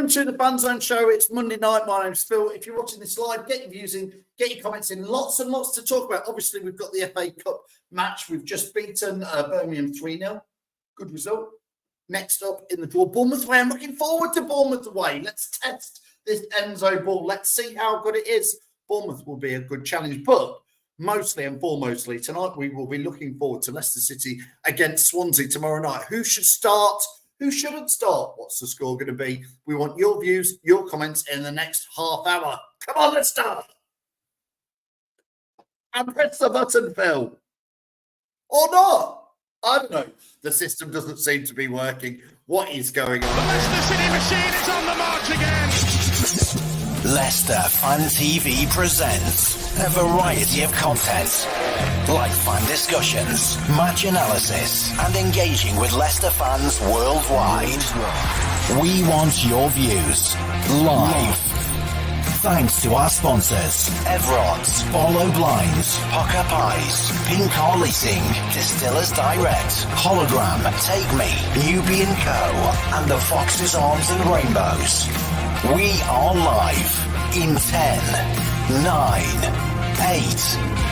Welcome to the Fan Zone show. It's Monday night. My name's Phil. If you're watching this live, get your views in, get your comments in. Lots and lots to talk about. Obviously, we've got the FA Cup match. We've just beaten Birmingham 3-0. Good result. Next up in the draw, Bournemouth away. I'm looking forward to Bournemouth away. Let's test this Enzo ball. Let's see how good it is. Bournemouth will be a good challenge, but mostly and foremostly tonight, we will be looking forward to Leicester City against Swansea tomorrow night. Who should start? Who shouldn't start? What's the score going to be? We want your views, your comments in the next half hour. Come on, let's start. And press the button, Phil. Or not. I don't know. The system doesn't seem to be working. What is going on? The Leicester City machine is on the march again. Leicester Fan TV presents a variety of content, like fan discussions, match analysis, and engaging with Leicester fans worldwide. We want your views live. Thanks to our sponsors, Everards, Follow Blinds, Pukka Pies, Car Leasing, Distillers Direct, Hollogram, Take Me, Newby Co, and the Fox's Arms and Rainbows. We are live in 10, 9, 8,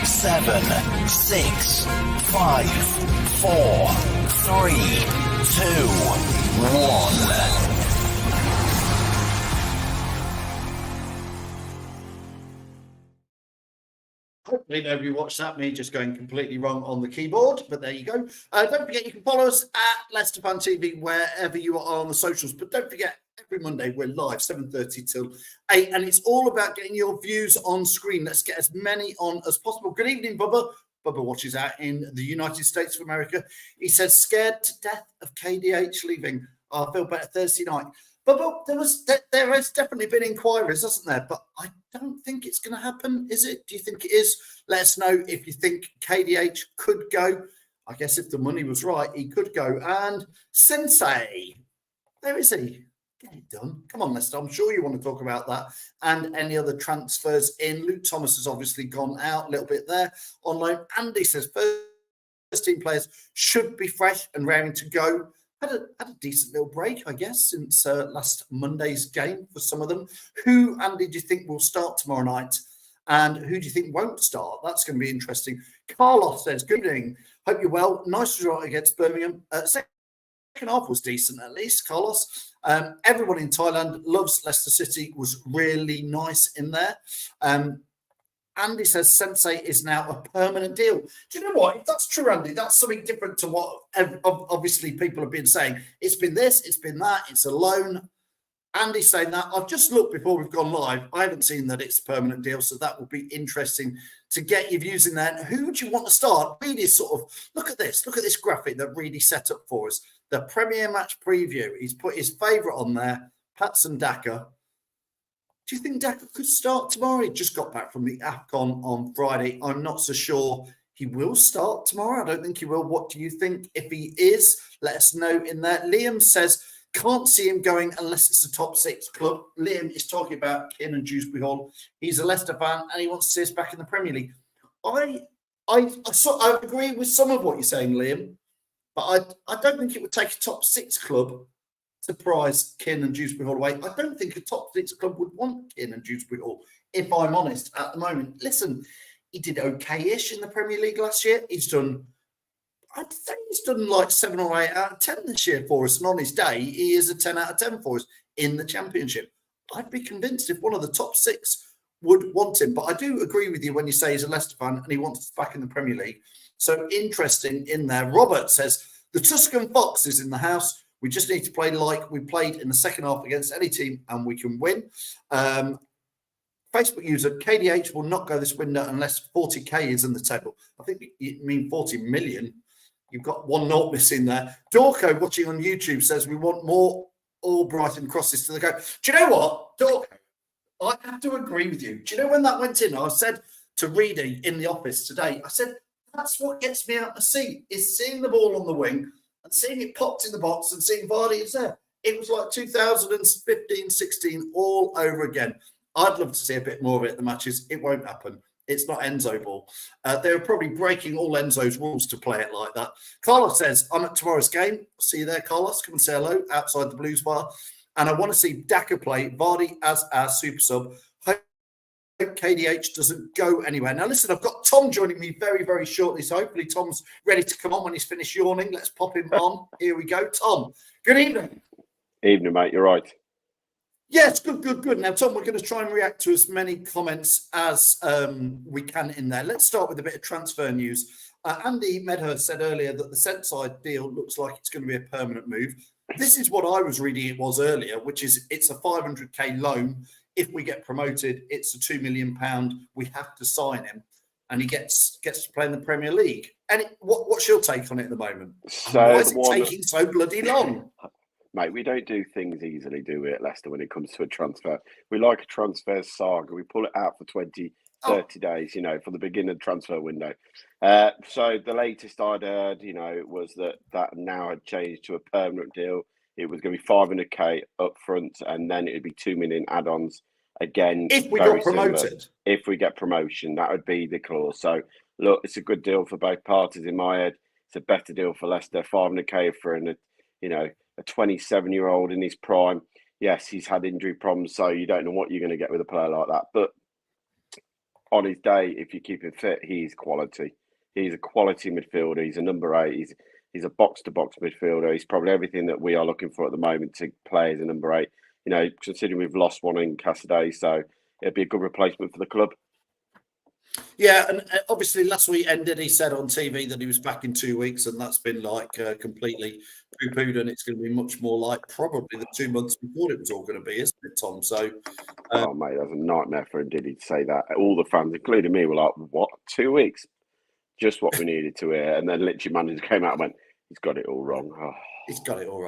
7, 6, 5, 4, 3, 2, 1. Hopefully nobody watched that, me just going completely wrong on the keyboard, but there you go. Don't forget you can follow us at Leicester Fan TV wherever you are on the socials, but don't forget every Monday we're live 7:30 till 8, and it's all about getting your views on screen. Let's get as many on as possible. Good evening, Bubba. Bubba watches out in the United States of America. He says, scared to death of KDH leaving. I feel better Thursday night. But there has definitely been inquiries, hasn't there? But I don't think it's going to happen, is it? Do you think it is? Let us know if you think KDH could go. I guess if the money was right, he could go. And Sensi, where is he? Get it done. Come on, Leicester. I'm sure you want to talk about that and any other transfers in. Luke Thomas has obviously gone out a little bit there on loan. Andy says first team players should be fresh and raring to go. Had a decent little break, I guess, since last Monday's game for some of them. Who, Andy, do you think will start tomorrow night? And who do you think won't start? That's going to be interesting. Carlos says, good evening. Hope you're well. Nice result against Birmingham. Second half was decent, at least, Carlos. Everyone in Thailand loves Leicester City. Was really nice in there. Andy says Sensei is now a permanent deal. Do you know what? If that's true, Andy, that's something different to what obviously people have been saying. It's been this, it's been that, it's a loan. Andy's saying that. I've just looked before we've gone live. I haven't seen that it's a permanent deal, so that will be interesting to get your views in there. And who do you want to start? Reedy sort of, look at this graphic that Reedy set up for us. The Premier Match preview. He's put his favourite on there, Patson Daka. Do you think Daka could start tomorrow? He just got back from the AFCON on Friday. I'm not so sure he will start tomorrow. I don't think he will. What do you think? If he is, let us know in there. Liam says, can't see him going unless it's a top 6 club. Liam is talking about Kin and Dewsbury Hall. He's a Leicester fan and he wants to see us back in the Premier League. I agree with some of what you're saying, Liam, but I don't think it would take a top 6 club to prize Kin and Dewsbury Hall away. I don't think a top 6 club would want Kin and Dewsbury Hall, if I'm honest, at the moment. Listen, he did okay-ish in the Premier League last year. I'd say he's done like 7 or 8 out of 10 this year for us. And on his day, he is a 10 out of 10 for us in the Championship. I'd be convinced if one of the top 6 would want him. But I do agree with you when you say he's a Leicester fan and he wants us back in the Premier League. So interesting in there. Robert says, the Tuscan Fox is in the house. We just need to play like we played in the second half against any team and we can win. Facebook user, KDH will not go this window unless 40k is in the table. I think you mean 40 million. You've got 1 0 missing there. Dorco, watching on YouTube, says we want more Albrighton crosses to the goal. Do you know what, Dorco? I have to agree with you. Do you know when that went in? I said to Reedy in the office today, I said, that's what gets me out of the seat, is seeing the ball on the wing and seeing it popped in the box and seeing Vardy is there. It was like 2015-16 all over again. I'd love to see a bit more of it at the matches. It won't happen. It's not Enzo ball. They're probably breaking all Enzo's rules to play it like that. Carlos says, I'm at tomorrow's game. See you there, Carlos. Come and say hello outside the Blues Bar. And I want to see Daka play Vardy as our super sub. Hope KDH doesn't go anywhere. Now, listen, I've got Tom joining me very, very shortly. So hopefully Tom's ready to come on when he's finished yawning. Let's pop him on. Here we go. Tom, good evening. Evening, mate. You're right. Yes, good. Now, Tom, we're going to try and react to as many comments as we can in there. Let's start with a bit of transfer news. Andy Medhurst said earlier that the Sensi deal looks like it's going to be a permanent move. This is what I was reading it was earlier, which is it's a 500k loan. If we get promoted, it's a £2 million. We have to sign him, and he gets to play in the Premier League. And what's your take on it at the moment? So why is it taking so bloody long? Mate, we don't do things easily, do we, at Leicester when it comes to a transfer? We like a transfer saga. We pull it out for 20, 30 days, for the beginning of the transfer window. So the latest I'd heard, was that now had changed to a permanent deal. It was going to be 500k up front, and then it'd be 2 million add-ons. Again, if we got promoted. Similar. If we get promotion, that would be the clause. So, look, it's a good deal for both parties in my head. It's a better deal for Leicester. 500k for a 27-year-old in his prime. Yes, he's had injury problems, so you don't know what you're going to get with a player like that. But on his day, if you keep him fit, he's quality. He's a quality midfielder. He's a number 8. He's a box-to-box midfielder. He's probably everything that we are looking for at the moment to play as a number 8. Considering we've lost one in Cassaday, so it'd be a good replacement for the club. Yeah, and obviously last week ended, he said on TV that he was back in 2 weeks, and that's been completely poo-pooed, and it's going to be much more like probably the 2 months before it was all going to be, isn't it, Tom? So, oh mate, that was a nightmare for him. Did he say that? All the fans, including me, were like, "What? 2 weeks? Just what we needed to hear." And then literally, manager came out and went, "He's got it all wrong." Oh. He's got it all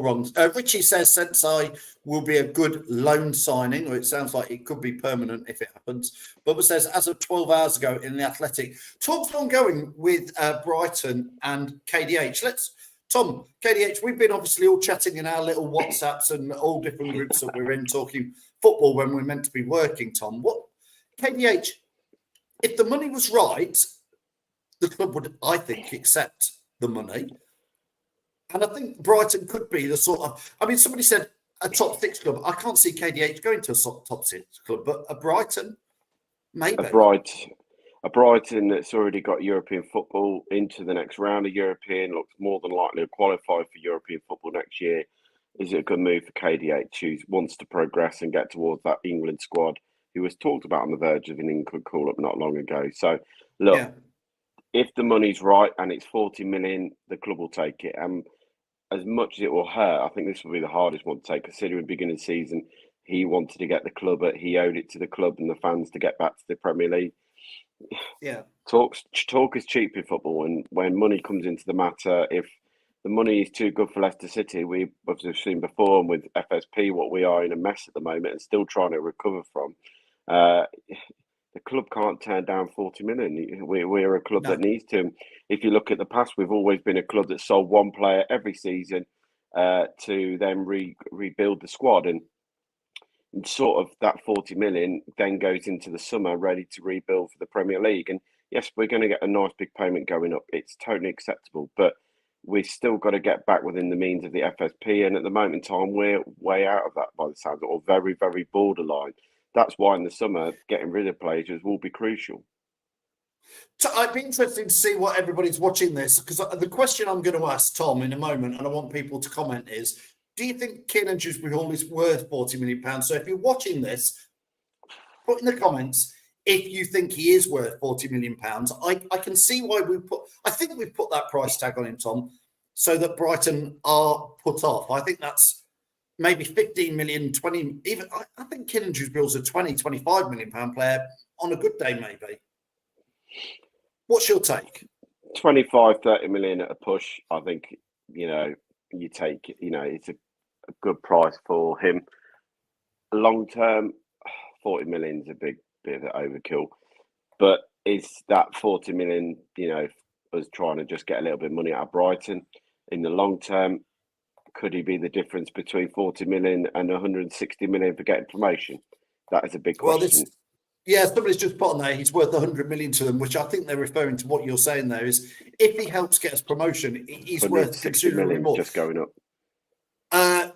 wrong. Richie says Sensi will be a good loan signing, or it sounds like it could be permanent if it happens. Bubba says, as of 12 hours ago in The Athletic, talks ongoing with Brighton and KDH. Tom, KDH, we've been obviously all chatting in our little WhatsApps and all different groups that we're in talking football when we're meant to be working, Tom. What, KDH, if the money was right, the club would, I think, accept the money. And I think Brighton could be the sort of, somebody said a top 6 club. I can't see KDH going to a top 6 club, but a Brighton, maybe. A Brighton that's already got European football into the next round of European, looks more than likely to qualify for European football next year. Is it a good move for KDH, who wants to progress and get towards that England squad, who was talked about on the verge of an England call-up not long ago? So, look, if the money's right and it's 40 million, the club will take it. As much as it will hurt, I think this will be the hardest one to take, considering beginning of the season, he wanted to get the club, he owed it to the club and the fans to get back to the Premier League. Yeah. Talk is cheap in football, and when money comes into the matter, if the money is too good for Leicester City, we've seen before, and with FSP, what we are in a mess at the moment and still trying to recover from, the club can't turn down 40 million. We're a club that needs to. If you look at the past, we've always been a club that sold one player every season to then rebuild the squad. And sort of that 40 million then goes into the summer ready to rebuild for the Premier League. And yes, we're going to get a nice big payment going up. It's totally acceptable. But we've still got to get back within the means of the FSP. And at the moment in time, we're way out of that by the sound of it, or very, very borderline. That's why in the summer, getting rid of players will be crucial. So I'd be interested to see what everybody's watching this, because the question I'm going to ask Tom in a moment, and I want people to comment, is, do you think Kiernan Dewsbury Hall is worth £40 million? So if you're watching this, put in the comments if you think he is worth £40 million. I can see why I think we've put that price tag on him, Tom, so that Brighton are put off. I think that's maybe 15 million, 20, even I think Kiernan Dewsbury's a 25 million pound player on a good day, maybe. What's your take? 25, 30 million at a push. I think, you take, it's a good price for him. Long term, 40 million is a big bit of an overkill. But is that 40 million, us trying to just get a little bit of money out of Brighton? In the long term, could he be the difference between 40 million and 160 million for getting promotion? That is a big question. Somebody's just put on there, he's worth 100 million to them, which I think they're referring to what you're saying there is, if he helps get us promotion, he's worth considerably more. Just going up.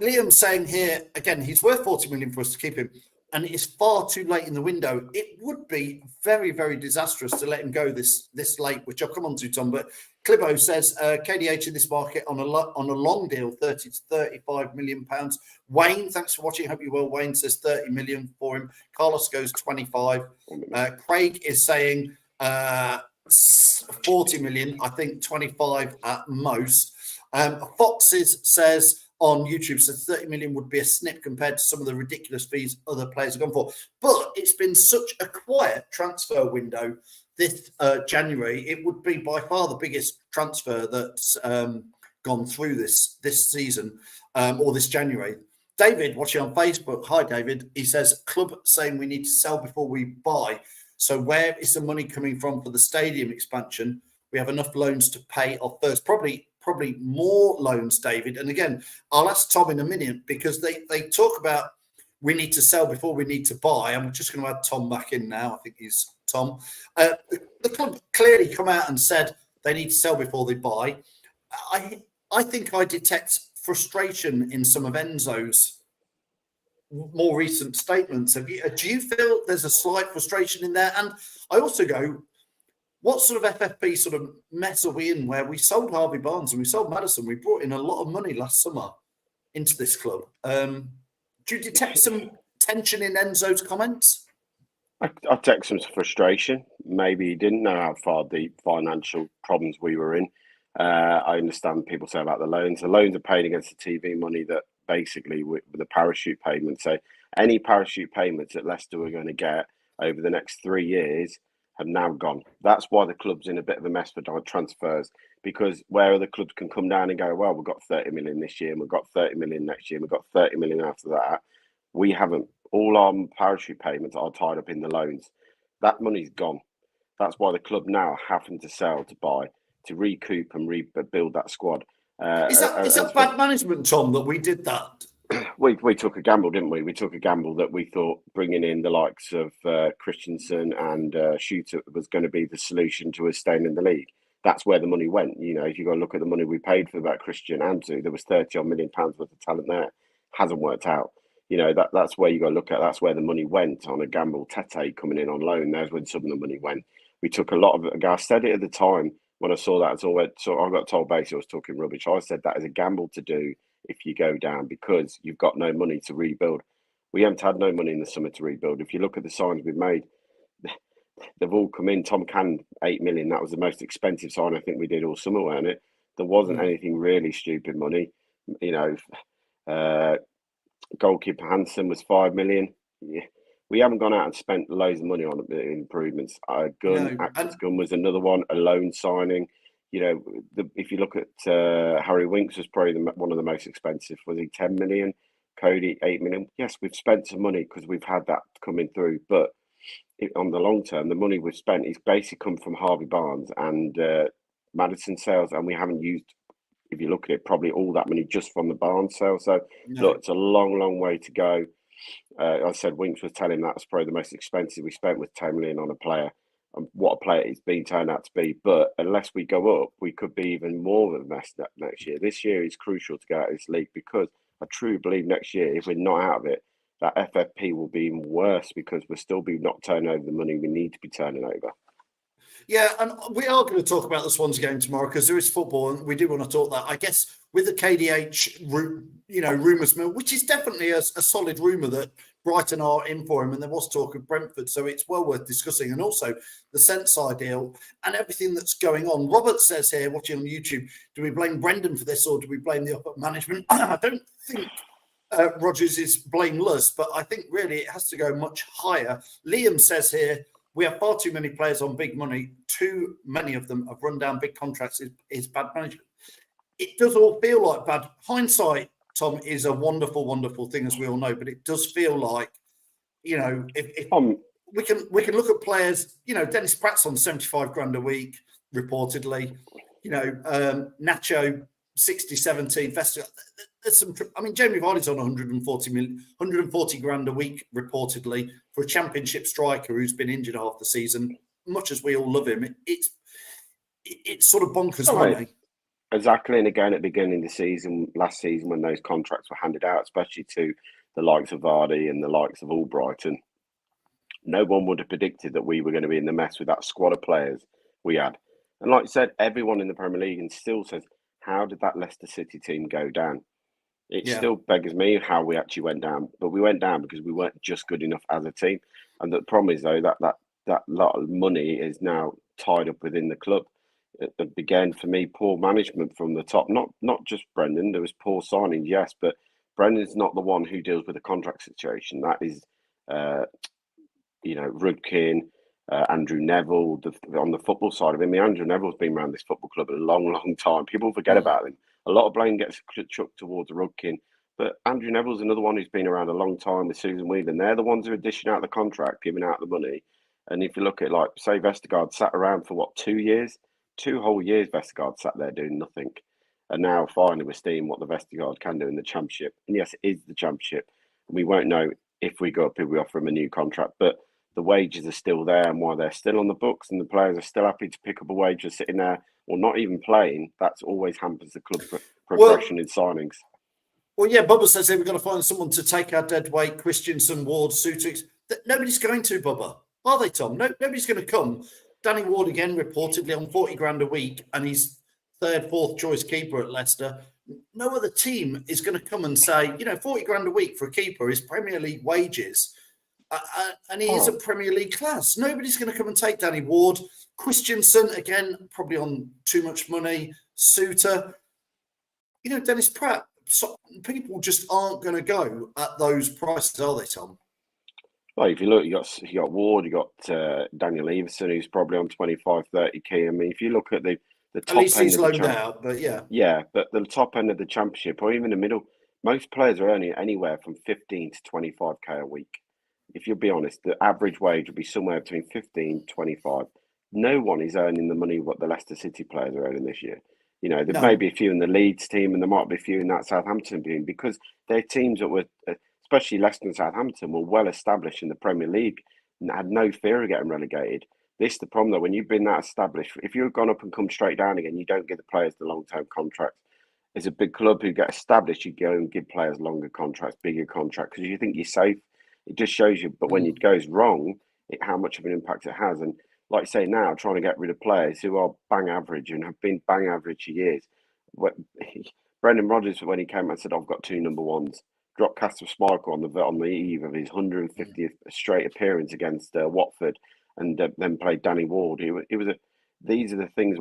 Liam's saying here, again, he's worth 40 million for us to keep him, and it is far too late in the window. It would be very, very disastrous to let him go this late, which I'll come on to, Tom. But Clibo says KDH in this market on a long deal, 30 to 35 million pounds. Wayne, thanks for watching. Hope you're well. Wayne says 30 million for him. Carlos goes 25. Craig is saying 40 million. I think 25 at most. Foxes says on YouTube, says 30 million would be a snip compared to some of the ridiculous fees other players have gone for. But it's been such a quiet transfer window this January. It would be by far the biggest transfer that's gone through this season or this January. David, watching on Facebook. Hi, David. He says, club saying we need to sell before we buy. So where is the money coming from for the stadium expansion? We have enough loans to pay off first. Probably more loans, David. And again, I'll ask Tom in a minute because they talk about we need to sell before we need to buy. I'm just going to add Tom back in now. I think he's Tom. The club clearly come out and said they need to sell before they buy. I think I detect frustration in some of Enzo's more recent statements. Do you feel there's a slight frustration in there? And I also go, what sort of FFP sort of mess are we in where we sold Harvey Barnes and we sold Madison? We brought in a lot of money last summer into this club. Do you detect some tension in Enzo's comments? I detect some frustration. Maybe he didn't know how far the financial problems we were in. I understand people say about the loans. The loans are paid against the TV money that basically with the parachute payments. So any parachute payments that Leicester were going to get over the next 3 years have now gone. That's why the club's in a bit of a mess for transfers, because where other clubs can come down and go, well, we've got 30 million this year and we've got 30 million next year and we've got 30 million after that. We haven't. All our parachute payments are tied up in the loans. That money's gone. That's why the club now are having to sell to buy, to recoup and rebuild that squad. Is that bad management, Tom, that we did that? We took a gamble, didn't we? We took a gamble that we thought bringing in the likes of Christensen and Shooter was going to be the solution to us staying in the league. That's where the money went. You know, if you go look at the money we paid for that Christian and Enzo, there was 30 million pounds worth of talent there. Hasn't worked out. You know, that's where you got to look at. That's where the money went on a gamble. Tete coming in on loan. There's when some of the money went. We took a lot of it. I said it at the time when I saw that. So I got told basically I was talking rubbish. I said that is a gamble to do if you go down because you've got no money to rebuild. We haven't had no money in the summer to rebuild. If you look at the signs we've made, they've all come in. Tom Cannon, 8 million. That was the most expensive sign I think we did all summer, wasn't it? There wasn't anything really stupid money. You know, goalkeeper Hansen was 5 million. Yeah. We haven't gone out and spent loads of money on improvements. Gunn was another one, a loan signing. You know, if you look at Harry Winks was probably one of the most expensive. Was he 10 million? Cody, 8 million. Yes, we've spent some money because we've had that coming through. But on the long term, the money we've spent is basically come from Harvey Barnes and Madison sales. And we haven't used, if you look at it, probably all that money just from the Barnes sale. So, look, it's a long, long way to go. I said Winks was telling that's probably the most expensive we spent was 10 million on a player. And what a player it's been turned out to be. But unless we go up, we could be even more of a mess next year. This year is crucial to get out of this league because I truly believe next year, if we're not out of it, that FFP will be even worse because we'll still be not turning over the money we need to be turning over. Yeah, and we are going to talk about the Swansea game tomorrow because there is football and we do want to talk that. I guess with the KDH, rumours mill, which is definitely a solid rumour that Brighton are in for him, and there was talk of Brentford, so it's well worth discussing. And also the Sensi deal and everything that's going on. Robert says here, watching on YouTube, do we blame Brendan for this or do we blame the upper management? I don't think Rodgers is blameless, but I think really it has to go much higher. Liam says here, we have far too many players on big money. Too many of them have run down big contracts is bad management. It does all feel like bad. Hindsight, Tom, is a wonderful, wonderful thing, as we all know, but it does feel like, you know, if we can look at players, you know, Dennis Pratt's on 75 grand a week, reportedly, you know, Nacho, 60, 70, Vesta. There's some, I mean, Jamie Vardy's on 140 grand a week, reportedly, for a championship striker who's been injured half the season. Much as we all love him, it's sort of bonkers money. Exactly. And again, at the beginning of the season, last season, when those contracts were handed out, especially to the likes of Vardy and the likes of Albrighton, no one would have predicted that we were going to be in the mess with that squad of players we had. And like I said, everyone in the Premier League and still says, how did that Leicester City team go down? It still beggars me how we actually went down. But we went down because we weren't just good enough as a team. And the problem is, though, that lot of money is now tied up within the club. It began, for me, poor management from the top. Not just Brendan. There was poor signings, yes, but Brendan's not the one who deals with the contract situation. That is Rudkin, Andrew Neville, on the football side of him. Andrew Neville's been around this football club a long, long time. People forget about him. A lot of blame gets chucked towards Rudkin, but Andrew Neville's another one who's been around a long time with Susan Whelan. They're the ones who are dishing out the contract, giving out the money. And if you look at, like, say, Vestergaard sat around for, 2 years? 2 whole years Vestergaard sat there doing nothing. And now finally we're seeing what the Vestergaard can do in the Championship. And yes, it is the Championship. We won't know if we go up, if we offer him a new contract. But the wages are still there, and while they're still on the books and the players are still happy to pick up a wage for sitting there or not even playing, that's always hampers the club progression in signings. Well, yeah, Bubba says we're going to find someone to take our dead weight, Christensen, Ward, Suter. Nobody's going to, Bubba. Are they, Tom? No, nobody's going to come. Danny Ward, again, reportedly on 40 grand a week, and he's third, fourth choice keeper at Leicester. No other team is going to come and say, 40 grand a week for a keeper is Premier League wages. And he is a Premier League class. Nobody's going to come and take Danny Ward. Christensen, again, probably on too much money. Suter, Dennis Pratt. So people just aren't going to go at those prices, are they, Tom? Well, if you look, you got Ward, you got Daniel Everson, who's probably on 25, 30k. I mean, if you look at the top at least end he's of the loaned out, but yeah, but the top end of the Championship or even the middle, most players are earning anywhere from 15 to 25k a week. If you'll be honest, the average wage would be somewhere between 15 to 25. No one is earning the money what the Leicester City players are earning this year. There may be a few in the Leeds team, and there might be a few in that Southampton team, because they're teams that were, especially Leicester and Southampton, were well established in the Premier League and had no fear of getting relegated. This is the problem, though. When you've been that established, if you've gone up and come straight down again, you don't give the players the long-term contracts. As a big club who get established, you go and give players longer contracts, bigger contracts, because you think you're safe. It just shows you. But when it goes wrong, how much of an impact it has. And like I say now, trying to get rid of players who are bang average and have been bang average for years. Brendan Rodgers, when he came and said, "I've got 2 number ones," dropped Casper Schmeichel on the eve of his 150th straight appearance against Watford, and then played Danny Ward. These are the things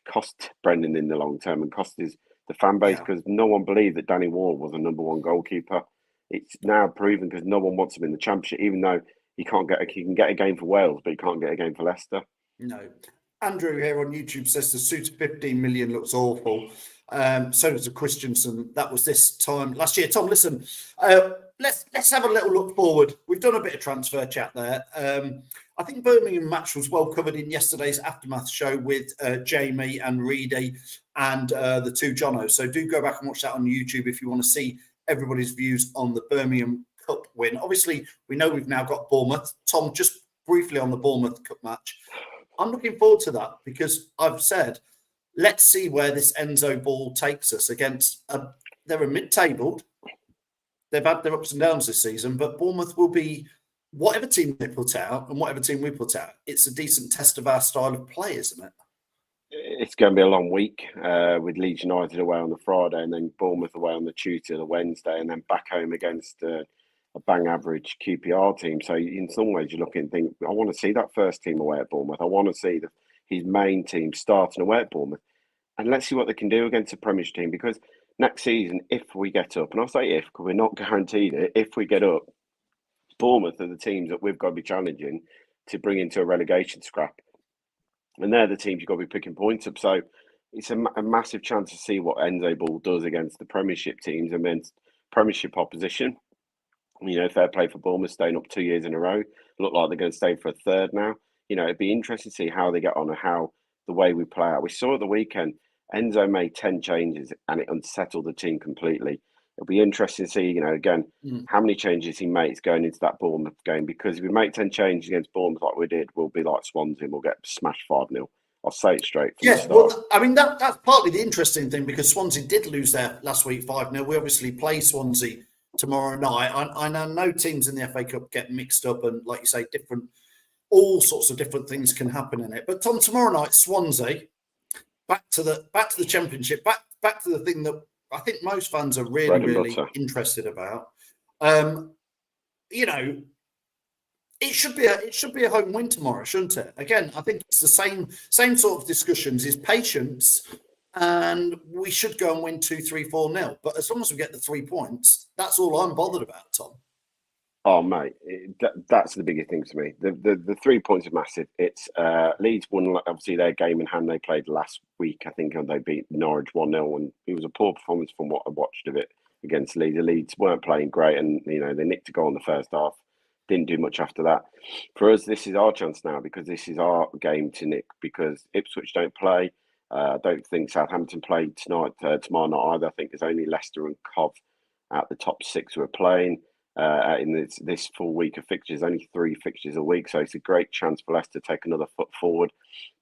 cost Brendan in the long term and cost the fan base, because no one believed that Danny Ward was a number 1 goalkeeper. It's now proven, because no one wants him in the Championship, even though he can get a game for Wales, but he can't get a game for Leicester. No. Andrew here on YouTube says the suit of 15 million looks awful. So does the Christensen. That was this time last year. Tom, listen, let's have a little look forward. We've done a bit of transfer chat there. I think Birmingham match was well covered in yesterday's Aftermath show with Jamie and Reedy and the 2 Jonos. So do go back and watch that on YouTube if you want to see everybody's views on the Birmingham Cup win. Obviously, we know we've now got Bournemouth. Tom, just briefly on the Bournemouth Cup match. I'm looking forward to that, because I've said, let's see where this Enzo ball takes us against. They're a mid-tabled. They've had their ups and downs this season, but Bournemouth will be whatever team they put out and whatever team we put out. It's a decent test of our style of play, isn't it? It's going to be a long week with Leeds United away on the Friday, and then Bournemouth away on the Tuesday or the Wednesday, and then back home against a bang average QPR team. So in some ways, you look and think, I want to see that first team away at Bournemouth. I want to see his main team starting away at Bournemouth. And let's see what they can do against a Premiership team, because next season, if we get up, and I'll say if, because we're not guaranteed it, if we get up, Bournemouth are the teams that we've got to be challenging to bring into a relegation scrap. And they're the teams you've got to be picking points up. So it's a massive chance to see what Enzo Ball does against the Premiership teams and against Premiership opposition. Fair play for Bournemouth, staying up 2 years in a row. Look like they're going to stay for a third now. It'd be interesting to see how they get on and how the way we play out. We saw at the weekend, Enzo made 10 changes and it unsettled the team completely. It'll be interesting to see, how many changes he makes going into that Bournemouth game, because if we make 10 changes against Bournemouth like we did, we'll be like Swansea and we'll get smashed 5-0. I'll say it straight from the Yeah, start. well, I mean, that's partly the interesting thing because Swansea did lose there last week 5-0. We obviously play Swansea tomorrow night. I know teams in the FA Cup get mixed up and, like you say, all sorts of different things can happen in it. But Tom, tomorrow night, Swansea, back to the Championship, back to the thing that I think most fans are really interested about. You know, it should be a home win tomorrow, shouldn't it? Again, I think it's the same sort of discussions. Is patience, and we should go and win 2-3-4-0. But as long as we get the 3 points, that's all I'm bothered about, Tom. Oh mate, that's the biggest thing to me. The 3 points are massive. It's Leeds won obviously their game in hand. They played last week, I think, and they beat Norwich 1-0, and it was a poor performance from what I watched of it against Leeds. The Leeds weren't playing great, and they nicked a goal in the first half. Didn't do much after that. For us, this is our chance now because this is our game to nick. Because Ipswich don't play. I don't think Southampton played tomorrow night either. I think there's only Leicester and Cov at the top 6 who are playing. In this full week of fixtures, only 3 fixtures a week, so it's a great chance for Leicester to take another foot forward,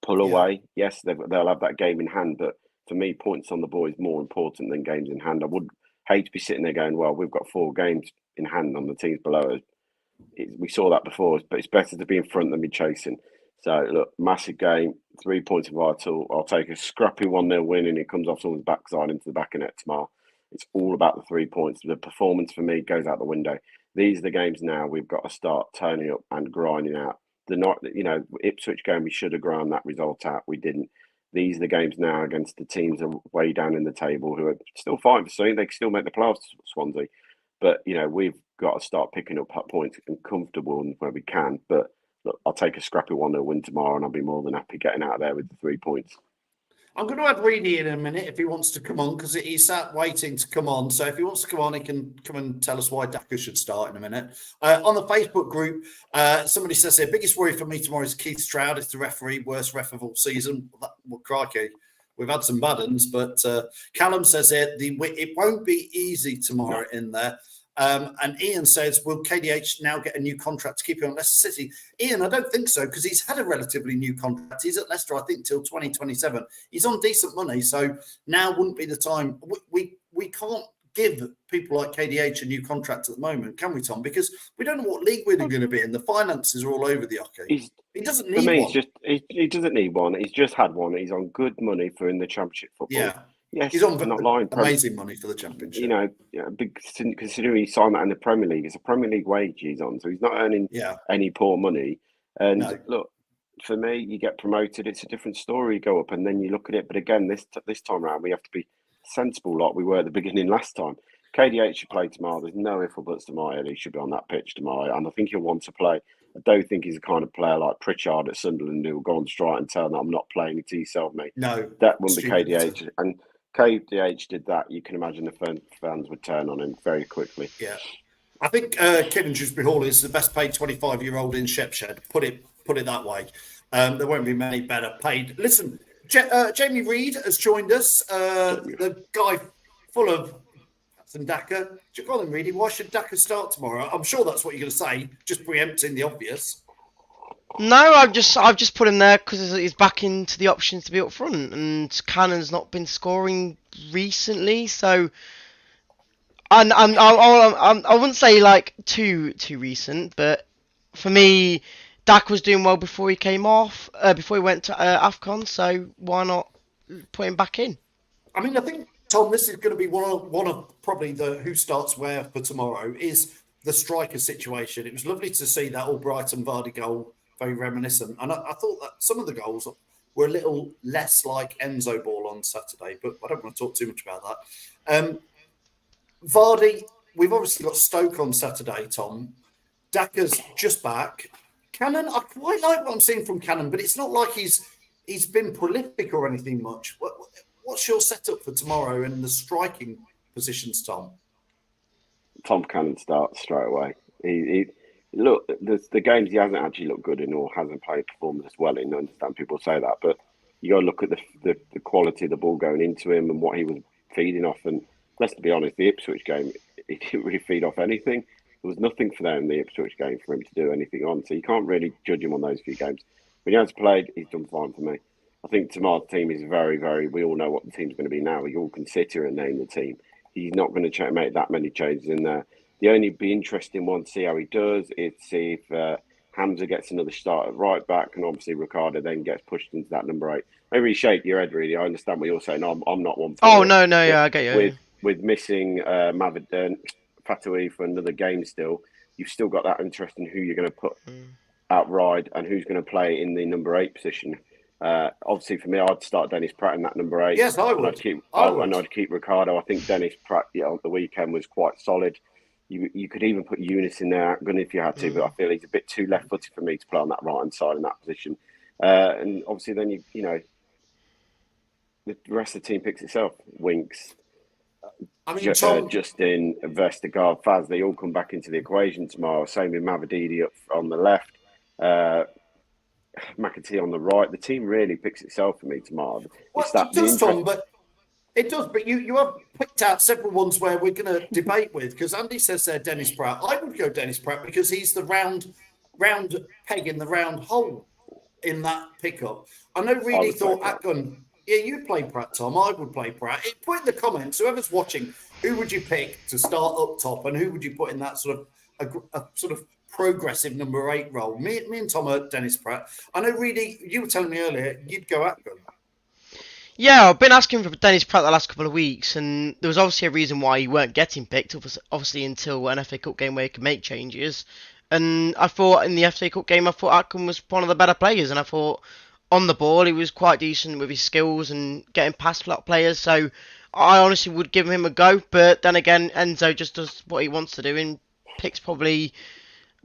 pull away. Yes, they'll have that game in hand, but for me, points on the board is more important than games in hand. I would hate to be sitting there going, well, we've got 4 games in hand on the teams below us. We saw that before, but it's better to be in front than be chasing. So, look, massive game, 3 points vital. I'll take a scrappy 1-0 win and it comes off someone's backside into the back of net tomorrow. It's all about the 3 points. The performance for me goes out the window. These are the games now we've got to start turning up and grinding out. Ipswich game, we should have ground that result out. We didn't. These are the games now against the teams that are way down in the table who are still fighting for something. They can still make the playoffs, Swansea. But, we've got to start picking up points and comfortable where we can. But, look, I'll take a scrappy 1-0 win tomorrow and I'll be more than happy getting out of there with the 3 points. I'm going to add Reedy in a minute if he wants to come on because he's sat waiting to come on. So if he wants to come on, he can come and tell us why Daka should start in a minute. On the Facebook group, somebody says here, biggest worry for me tomorrow is Keith Stroud. It's the referee, worst ref of all season. Well, crikey, we've had some bad ones, but Callum says here, it won't be easy tomorrow in there. And Ian says, will KDH now get a new contract to keep him at Leicester City? Ian, I don't think so, because he's had a relatively new contract. He's at Leicester, I think, till 2027. He's on decent money, so now wouldn't be the time. We can't give people like KDH a new contract at the moment, can we, Tom? Because we don't know what league we're going to be in. The finances are all over the hockey. He doesn't need one. He doesn't need one. He's just had one. He's on good money for in the Championship football. Yeah. Yes, he's on not lying. Amazing money for the Championship. Considering he signed that in the Premier League, it's a Premier League wage he's on, so he's not earning any poor money. And look, for me, you get promoted, it's a different story. You go up and then you look at it. But again, this time around, we have to be sensible like we were at the beginning last time. KDH should play tomorrow. There's no ifs or buts tomorrow. He should be on that pitch tomorrow, and I think he'll want to play. I don't think he's the kind of player like Pritchard at Sunderland who will go on strike and tell them I'm not playing until you sell me. No, that wouldn't be KDH. And KDH did that, you can imagine the fans would turn on him very quickly. Yeah. I think Kevin Dewsbury Hall is the best paid 25-year-old in Shepshed. Put it that way. There won't be many better paid. Listen, Jamie Reid has joined us. The guy full of and Daka. Do you call him Reedy? Why should Daka start tomorrow? I'm sure that's what you're going to say, just preempting the obvious. No, I've just put him there because he's back into the options to be up front, and Cannon's not been scoring recently, so I wouldn't say like too recent, but for me, Dak was doing well before he came off, before he went to AFCON, so why not put him back in? I mean, I think, Tom, this is going to be one of probably the who starts where for tomorrow is the striker situation. It was lovely to see that Albright and Vardy goal, very reminiscent. And I thought that some of the goals were a little less like Enzo ball on Saturday, but I don't want to talk too much about that. Vardy, we've obviously got Stoke on Saturday, Tom. Daka's just back. Cannon, I quite like what I'm seeing from Cannon, but it's not like he's been prolific or anything much. What's your setup for tomorrow in the striking positions, Tom? Tom Cannon starts straight away. Look, the games he hasn't actually looked good in or hasn't played performed as well in. I understand people say that, but you got to look at the quality of the ball going into him and what he was feeding off. And let's be honest, the Ipswich game, he didn't really feed off anything. There was nothing for them in the Ipswich game for him to do anything on. So you can't really judge him on those few games. When he has played, he's done fine for me. I think Tamar's team is very, very. We all know what the team's going to be now. We all can sit here and name the team. He's not going to make that many changes in there. The only be interesting one to see how he does is see if Hamza gets another start at right back, and obviously Ricardo then gets pushed into that number 8. Maybe shake your head, really. I understand what you're saying. I'm not one for Oh, it. no, yeah, I get you. With missing Fatoui for another game still, you've still got that interest in who you're going to put outright and who's going to play in the number 8 position. Obviously, for me, I'd start Dennis Pratt in that number 8. Yes, I would. And I'd keep Ricardo. I think Dennis Pratt, on the weekend was quite solid. You could even put Eunice in there, good if you had to, but I feel he's a bit too left-footed for me to play on that right-hand side in that position. And obviously, then you know the rest of the team picks itself. Winks, Justin, Vestergaard, Faz, they all come back into the equation tomorrow. Same with Mavadidi up on the left, McAtee on the right. The team really picks itself for me tomorrow. Well, it does, Tom, but it does. But you have picked out several ones where we're going to debate with, because Andy says there Dennis Pratt. I would go Dennis Pratt because he's the round peg in the round hole in that pickup. I know really thought Atgun. Yeah, you'd play Pratt, Tom. I would play Pratt. Put in the comments, whoever's watching, who would you pick to start up top, and who would you put in that sort of a sort of progressive number 8 role? Me and Tom are Dennis Pratt. I know, really, you were telling me earlier you'd go Atgun. Yeah, I've been asking for Dennis Pratt the last couple of weeks, and there was obviously a reason why he weren't getting picked, obviously until an FA Cup game where he could make changes. And I thought in the FA Cup game, I thought Atkin was one of the better players, and I thought on the ball he was quite decent with his skills and getting past a lot of players. So I honestly would give him a go, but then again, Enzo just does what he wants to do and picks probably.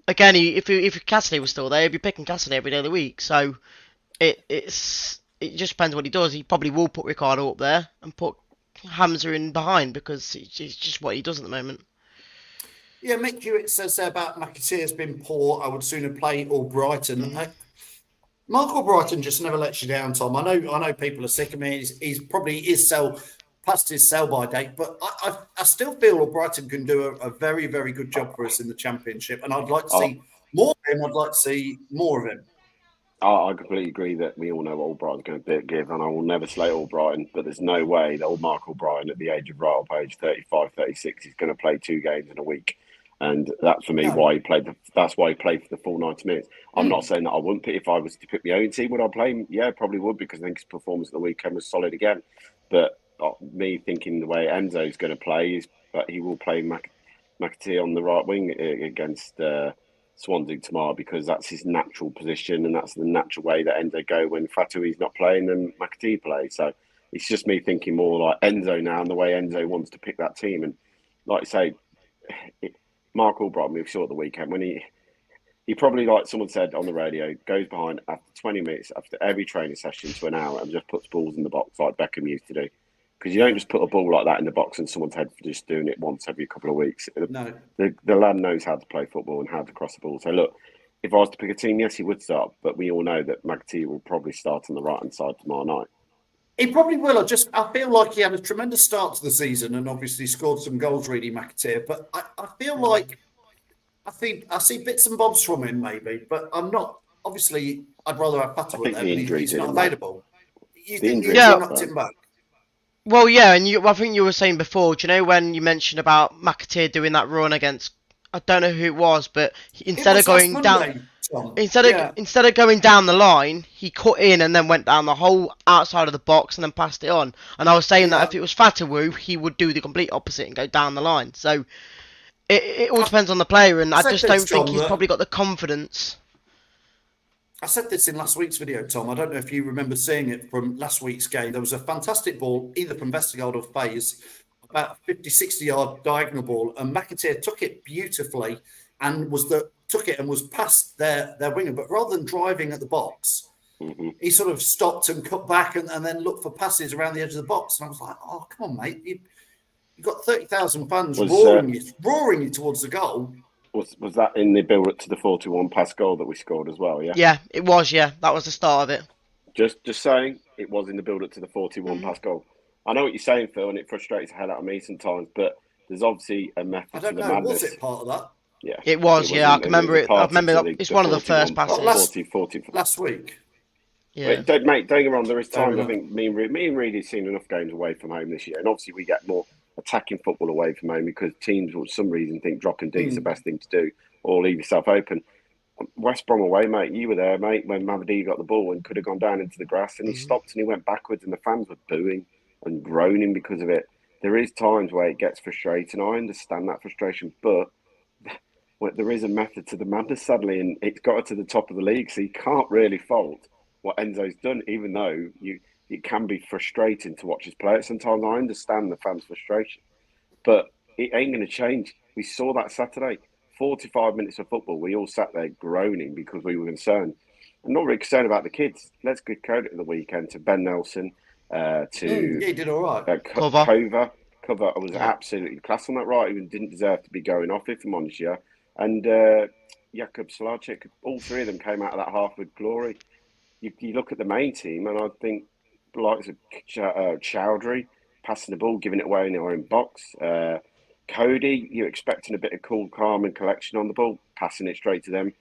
Again, if Cassidy was still there, he'd be picking Cassidy every day of the week. So it just depends what he does. He probably will put Ricardo up there and put Hamza in behind because it's just what he does at the moment. Yeah, Mick Hewitt says there about McAtee has been poor. I would sooner play Albrighton. Mark Albrighton just never lets you down, Tom. I know people are sick of me. He's probably past his sell-by date, but I still feel Albrighton can do a very, very good job for us in the Championship, and I'd like to see more of him. I'd like to see more of him. I completely agree that we all know what Albrighton's going to give, and I will never slate Albrighton, but there's no way that old Mark Albrighton at the age of right up age 35, 36 is going to play 2 games in a week. And that's for me why he played. That's why he played for the full 90 minutes. I'm not saying that I wouldn't pick if I was to pick my own team. Would I play him? Yeah, probably would, because I think his performance at the weekend was solid again. But me thinking the way Enzo's going to play is that he will play McAtee on the right wing against Swansea tomorrow, because that's his natural position and that's the natural way that Enzo go when Fatoui's not playing and McAtee plays. So it's just me thinking more like Enzo now and the way Enzo wants to pick that team. And like I say, Mark Albrighton, we saw at the weekend when he probably, like someone said on the radio, goes behind after 20 minutes after every training session to an hour and just puts balls in the box like Beckham used to do. Because you don't just put a ball like that in the box in someone's head for just doing it once every couple of weeks. No. The lad knows how to play football and how to cross the ball. So look, if I was to pick a team, yes, he would start. But we all know that McAtee will probably start on the right-hand side tomorrow night. He probably will. I feel like he had a tremendous start to the season and obviously scored some goals, really, McAtee. But I feel like I see bits and bobs from him, maybe. But I'm not. Obviously, I'd rather have Pato there, but he's not available. You think you knocked him back? Well, yeah, and I think you were saying before, do you know when you mentioned about McAtee doing that run against, I don't know who it was, but instead of going down... Instead of going down the line, he cut in and then went down the whole outside of the box and then passed it on. And I was saying that if it was Fatawu, he would do the complete opposite and go down the line. So it all depends on the player, and I just don't think he's probably got the confidence. I said this in last week's video, Tom. I don't know if you remember seeing it from last week's game. There was a fantastic ball, either from Vestergaard or Faze, about a 50, 60-yard diagonal ball, and McAtee took it beautifully and took it and was past their winger. But rather than driving at the box, he sort of stopped and cut back and then looked for passes around the edge of the box. And I was like, oh, come on, mate. You've got 30,000 fans roaring you towards the goal. Was that in the build-up to the 41 pass goal that we scored as well, yeah? Yeah, it was, yeah. That was the start of it. Just saying, it was in the build-up to the 41 pass goal. I know what you're saying, Phil, and it frustrates the hell out of me sometimes, but there's obviously a method to the madness. I don't know, was it part of that? Yeah, it was. I remember it. I remember it's one of the first passes. Last week. Yeah. Don't get me wrong. There is Fair times I enough. think me and Reed have seen enough games away from home this year, and obviously we get more attacking football away from home because teams, for some reason, think dropping D is the best thing to do, or leave yourself open. West Brom away, mate. You were there, mate, when Mamadou got the ball and could have gone down into the grass, and he stopped and he went backwards, and the fans were booing and groaning because of it. There is times where it gets frustrating. I understand that frustration, but there is a method to the madness, sadly, and it's got her to the top of the league, so you can't really fault what Enzo's done, even though it can be frustrating to watch his play. Sometimes I understand the fans' frustration, but it ain't going to change. We saw that Saturday. 45 minutes of football, we all sat there groaning because we were concerned. I'm not really concerned about the kids. Let's give credit at the weekend to Ben Nelson, Yeah, he did all right. Cover. Cover was absolutely class on that right. He didn't deserve to be going off, if I'm honest, yeah. And Jakub Slarczyk, all three of them came out of that half with glory. You look at the main team, and I think likes of Chowdhury passing the ball, giving it away in their own box. Cody, you're expecting a bit of cool, calm, and collection on the ball, passing it straight to them.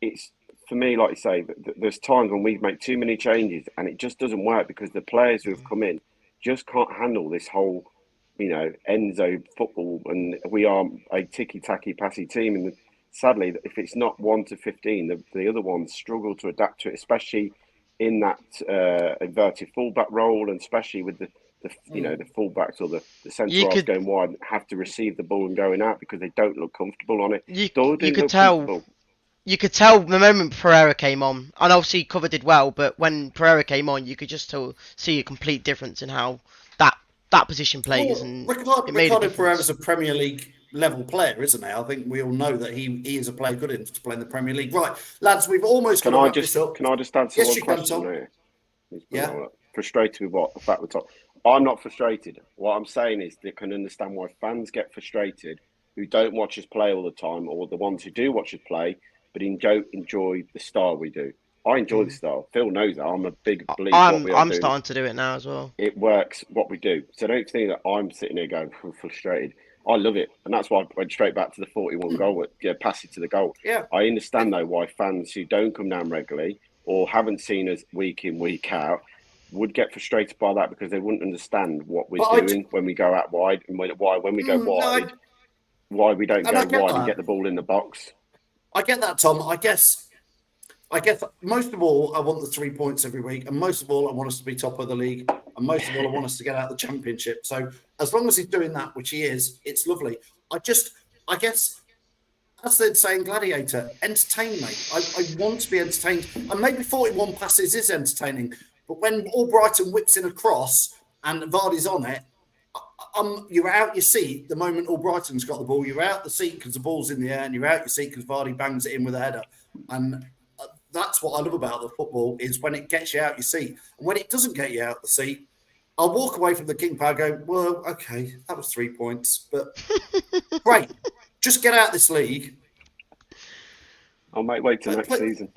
It's for me, like you say, there's times when we make too many changes, and it just doesn't work because the players who have come in just can't handle this whole, Enzo football, and we are a ticky-tacky, passy team, and sadly, if it's not 1 to 15, the other ones struggle to adapt to it, especially in that inverted fullback role, and especially with the fullbacks or the centre halves going wide, have to receive the ball and going out because they don't look comfortable on it. You could tell. You could tell the moment Pereira came on, and obviously Cover did well, but when Pereira came on, you could just see a complete difference in how that position plays. And Ricardo Pereira's a Premier League level player, isn't he? I think we all know that he is a player good enough to play in the Premier League. Right, lads, we've almost Can I just answer one question there? Yeah. Frustrated with what? The fact we're talking. I'm not frustrated. What I'm saying is they can understand why fans get frustrated who don't watch us play all the time, or the ones who do watch us play, but enjoy the style we do. I enjoy the style. Phil knows that. I'm a big believer. I'm starting to do it now as well. It works, what we do. So don't think that I'm sitting here going frustrated. I love it. And that's why I went straight back to the 41 goal, pass it to the goal. Yeah. I understand, though, why fans who don't come down regularly or haven't seen us week in, week out would get frustrated by that because they wouldn't understand what we're doing when we go out wide and when we go wide, why we don't go wide and get the ball in the box. I get that, Tom. I guess most of all, I want the 3 points every week, and most of all, I want us to be top of the league, and most of all, I want us to get out of the Championship. So as long as he's doing that, which he is, it's lovely. I guess, as they'd say in Gladiator, entertain me. I want to be entertained, and maybe 41 passes is entertaining, but when Albrighton whips in a cross and Vardy's on it, you're out your seat the moment Albrighton's got the ball. You're out the seat because the ball's in the air, and you're out your seat because Vardy bangs it in with a header. And that's what I love about the football, is when it gets you out your seat. And when it doesn't get you out the seat, I'll walk away from the King Power going, well, okay, that was 3 points, but great. Just get out of this league. I'll wait till next season.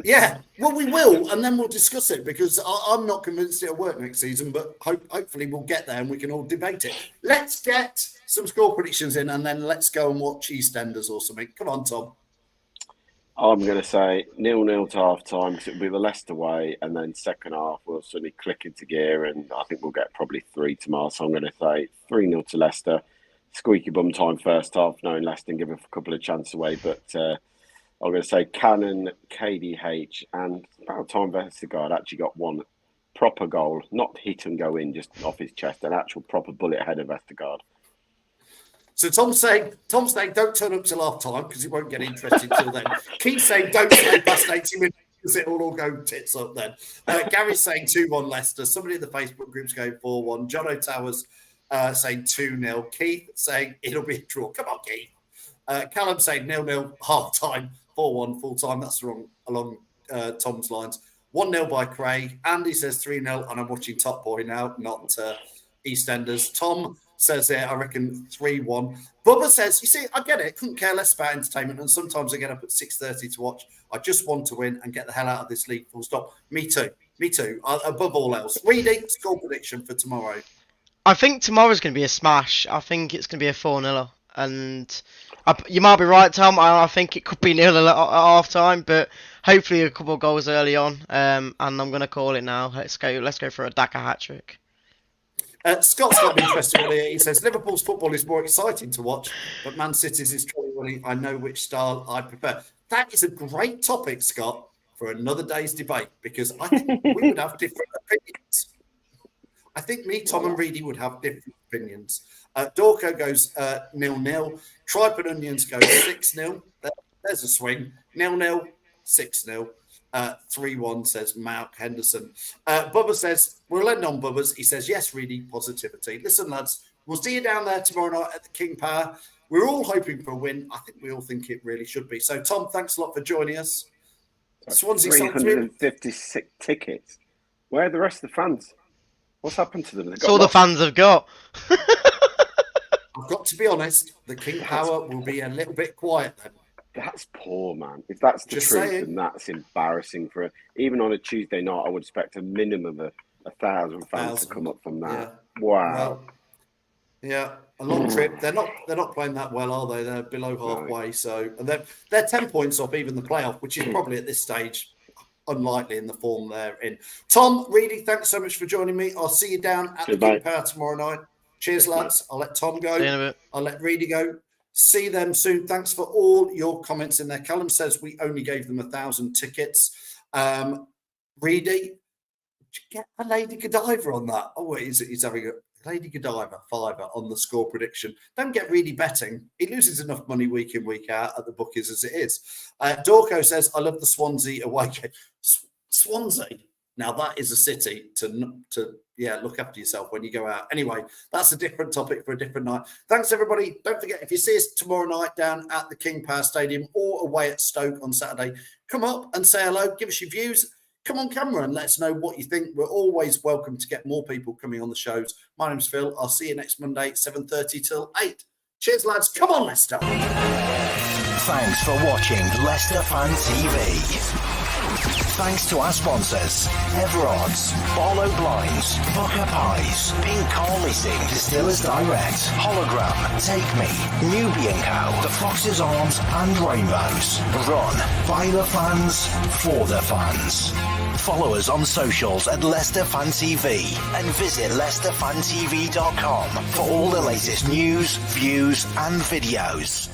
Yeah, well, we will, and then we'll discuss it, because I'm not convinced it'll work next season, but hopefully we'll get there and we can all debate it. Let's get some score predictions in, and then let's go and watch EastEnders or something. Come on, Tom. I'm going to say 0-0 to half time because it'll be the Leicester way, and then second half we'll suddenly click into gear, and I think we'll get probably 3 tomorrow. So I'm going to say 3-0 to Leicester. Squeaky bum time first half, knowing Leicester and give a couple of chances away, but I'm going to say Cannon, KDH, and about time Vestergaard actually got one proper goal, not hit and go in, just off his chest, an actual proper bullet ahead of Vestergaard. So Tom's saying don't turn up till half time because he won't get interested till then. Keith's saying don't stay past 80 minutes because it'll all go tits up then. Gary's saying 2-1 Leicester. Somebody in the Facebook group's going 4-1. John O'Towers saying 2-0. Keith saying it'll be a draw. Come on, Keith. Callum saying 0-0 half time. 4-1 full time. That's wrong along Tom's lines. 1-0 by Craig. Andy says 3-0, and I'm watching Top Boy now, not EastEnders. Tom says I reckon 3-1. Bubba says, you see, I get it. Couldn't care less about entertainment, and sometimes I get up at 6:30 to watch. I just want to win and get the hell out of this league, full stop. Me too. Above all else. Reading score prediction for tomorrow. I think tomorrow's going to be a smash. I think it's going to be a 4-0. And you might be right, Tom. I think it could be 0 at half time, but hopefully a couple of goals early on. And I'm going to call it now. Let's go for a Daka hat-trick. Scott's got me interested earlier. He says Liverpool's football is more exciting to watch, but Man City's is truly winning. I know which style I prefer. That is a great topic, Scott, for another day's debate, because I think we would have different opinions. I think me, Tom, and Reedy would have different opinions. Dorco goes 0-0. Tripe and Onions go 6-0. There's a swing. 0-0, 6-0. 3-1 says Mark Henderson. Bubba says, we'll end on Bubba's. He says, yes, Reedy, positivity. Listen, lads, we'll see you down there tomorrow night at the King Power. We're all hoping for a win. I think we all think it really should be. So, Tom, thanks a lot for joining us. Swansea 356 tickets. Where are the rest of the fans? What's happened to them? That's all the fans have got. I've got to be honest, the King Power will be a little bit quiet then. That's poor, man. If that's the Just truth, saying. then that's embarrassing for even on a Tuesday night. I would expect a minimum of 1,000 fans to come up from that. Yeah. Wow. Well, yeah, a long trip. They're not playing that well, are they? They're below halfway. So and they're 10 points off even the playoff, which is probably at this stage unlikely in the form they're in. Tom, Reedy, thanks so much for joining me. I'll see you down at the King Power tomorrow night. Cheers, lads. I'll let Tom go. See you in a bit. I'll let Reedy go. See them soon. Thanks for all your comments in there. Callum says we only gave them 1,000 tickets. Reedy, get a Lady Godiva on that. Oh, wait, he's having a Lady Godiva $5 on the score prediction. Don't get Reedy betting. He loses enough money week in, week out at the bookies as it is. Dorco says, I love the Swansea away game. Swansea. Now, that is a city to look after yourself when you go out. Anyway, that's a different topic for a different night. Thanks, everybody. Don't forget, if you see us tomorrow night down at the King Power Stadium or away at Stoke on Saturday, come up and say hello, give us your views. Come on camera and let us know what you think. We're always welcome to get more people coming on the shows. My name's Phil. I'll see you next Monday, 7:30 till 8. Cheers, lads. Come on, Leicester. Thanks for watching Leicester Fan TV. Thanks to our sponsors, Everards, Barlow Blinds, Pukka Pies, Pink Car Leasing, Distillers Direct, Hollogram, Take Me, Newby Co, The Fox's Arms and Rainbows. Run by the fans, for the fans. Follow us on socials at Leicester Fan TV and visit leicesterfantv.com for all the latest news, views and videos.